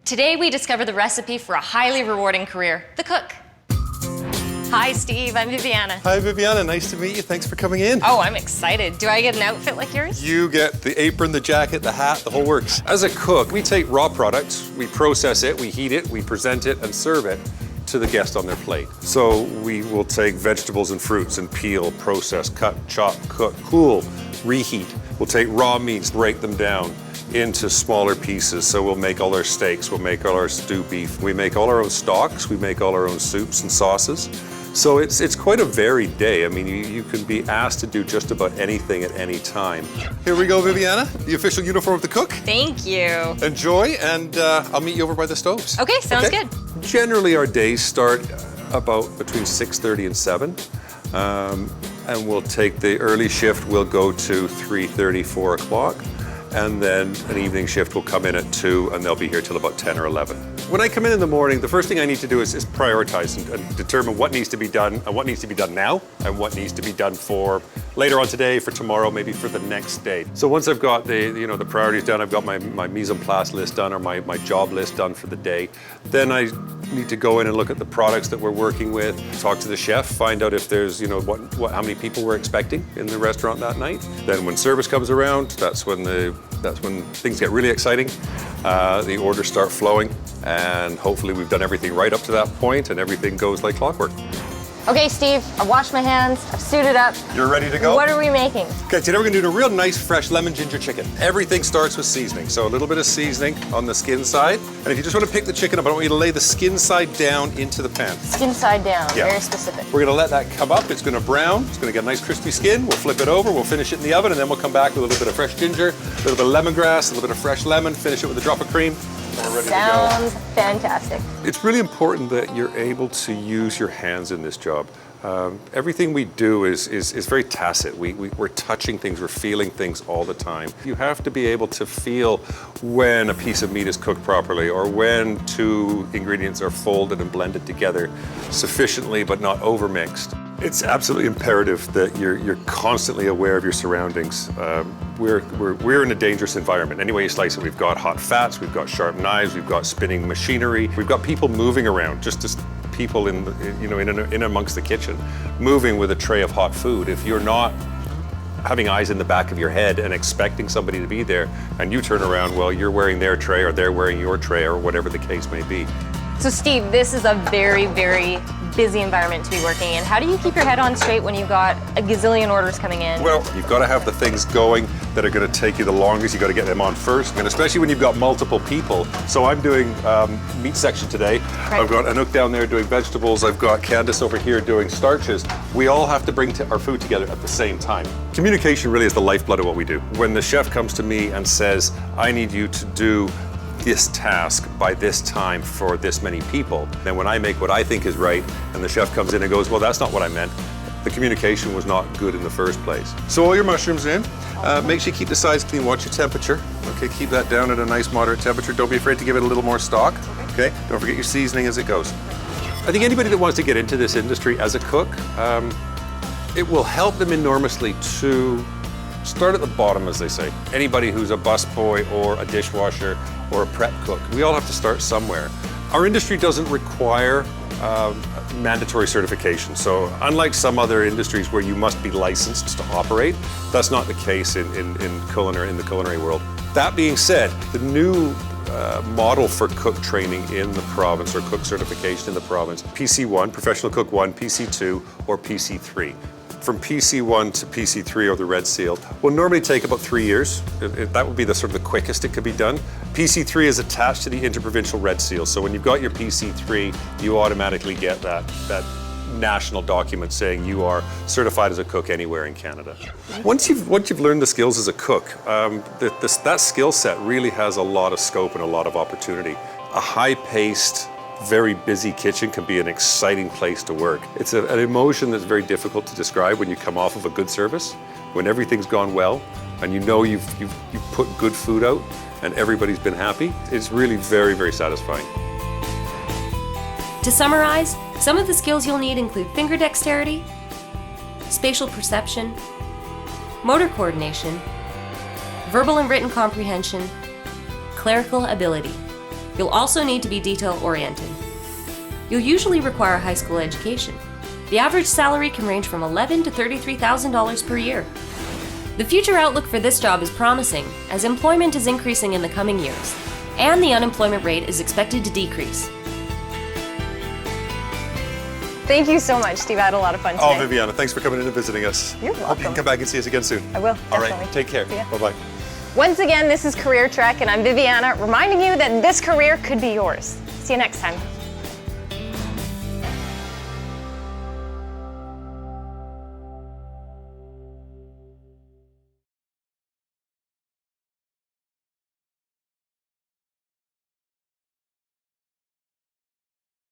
Today we discover the recipe for a highly rewarding career, the cook. Hi Steve, I'm Viviana. Hi Viviana, nice to meet you. Thanks for coming in. Oh, I'm excited. Do I get an outfit like yours? You get the apron, the jacket, the hat, the whole works. As a cook, we take raw products, we process it, we heat it, we present it and serve it to the guest on their plate. So we will take vegetables and fruits and peel, process, cut, chop, cook, cool, reheat. We'll take raw meats, break them down into smaller pieces. So we'll make all our steaks, we'll make all our stew beef. We make all our own stocks, we make all our own soups and sauces. So it's quite a varied day. I mean, you can be asked to do just about anything at any time. Here we go, Viviana, the official uniform of the cook. Thank you. Enjoy, and I'll meet you over by the stoves. Okay, sounds good. Generally, our days start about between 6:30 and 7. And we'll take the early shift, we'll go to 3:30, 4 o'clock. And then an evening shift will come in at 2, and they'll be here till about 10 or 11. When I come in the morning, the first thing I need to do is prioritize and determine what needs to be done and what needs to be done now and what needs to be done for later on today, for tomorrow, maybe for the next day. So once I've got the priorities done, I've got my mise en place list done or my job list done for the day, then I need to go in and look at the products that we're working with, talk to the chef, find out if there's, how many people we're expecting in the restaurant that night. Then when service comes around, that's when things get really exciting. The orders start flowing, and hopefully we've done everything right up to that point and everything goes like clockwork. Okay, Steve, I've washed my hands, I've suited up. You're ready to go? What are we making? Okay, today we're gonna do a real nice, fresh lemon ginger chicken. Everything starts with seasoning. So a little bit of seasoning on the skin side. And if you just wanna pick the chicken up, I want you to lay the skin side down into the pan. Skin side down, Yeah. Very specific. We're gonna let that come up. It's gonna brown. It's gonna get a nice crispy skin. We'll flip it over. We'll finish it in the oven, and then we'll come back with a little bit of fresh ginger, a little bit of lemongrass, a little bit of fresh lemon, finish it with a drop of cream. And we're ready to go. Sounds fantastic. It's really important that you're able to use your hands in this job. Everything we do is very tacit. We're touching things, we're feeling things all the time. You have to be able to feel when a piece of meat is cooked properly or when two ingredients are folded and blended together sufficiently but not overmixed. It's absolutely imperative that you're constantly aware of your surroundings. We're in a dangerous environment. Any way you slice it, we've got hot fats, we've got sharp knives, we've got spinning machinery, we've got people moving around, just people in amongst the kitchen, moving with a tray of hot food. If you're not having eyes in the back of your head and expecting somebody to be there, and you turn around, well, you're wearing their tray or they're wearing your tray or whatever the case may be. So Steve, this is a very, very busy environment to be working in. How do you keep your head on straight when you've got a gazillion orders coming in? Well, you've got to have the things going that are going to take you the longest. You've got to get them on first, and especially when you've got multiple people. So I'm doing meat section today. Right. I've got Anouk down there doing vegetables. I've got Candace over here doing starches. We all have to bring our food together at the same time. Communication really is the lifeblood of what we do. When the chef comes to me and says, I need you to do this task by this time for this many people, then when I make what I think is right and the chef comes in and goes, well, that's not what I meant, the communication was not good in the first place. So all your mushrooms in. Make sure you keep the sides clean, watch your temperature. Okay, keep that down at a nice moderate temperature. Don't be afraid to give it a little more stock. Okay, don't forget your seasoning as it goes. I think anybody that wants to get into this industry as a cook, it will help them enormously to start at the bottom, as they say. Anybody who's a busboy or a dishwasher or a prep cook, we all have to start somewhere. Our industry doesn't require mandatory certification. So unlike some other industries where you must be licensed to operate, that's not the case in the culinary world. That being said, the new model for cook training in the province or cook certification in the province, PC1, Professional Cook 1, PC2, or PC3. From PC1 to PC3 or the Red Seal will normally take about 3 years. That would be the sort of the quickest it could be done. PC3 is attached to the Interprovincial Red Seal. So when you've got your PC3, you automatically get that national document saying you are certified as a cook anywhere in Canada. Once you've learned the skills as a cook, that skill set really has a lot of scope and a lot of opportunity. A high-paced, very busy kitchen can be an exciting place to work. It's an emotion that's very difficult to describe when you come off of a good service, when everything's gone well, and you know you've put good food out and everybody's been happy. It's really very, very satisfying. To summarize, some of the skills you'll need include finger dexterity, spatial perception, motor coordination, verbal and written comprehension, clerical ability. You'll also need to be detail-oriented. You'll usually require a high school education. The average salary can range from $11,000 to $33,000 per year. The future outlook for this job is promising, as employment is increasing in the coming years, and the unemployment rate is expected to decrease. Thank you so much, Steve. I had a lot of fun today. Oh, Viviana, thanks for coming in and visiting us. You're Hope you welcome. can come back and see us again soon. I will, All definitely. right, take care. See ya. Bye-bye. Once again, this is Career Trek, and I'm Viviana, reminding you that this career could be yours. See you next time.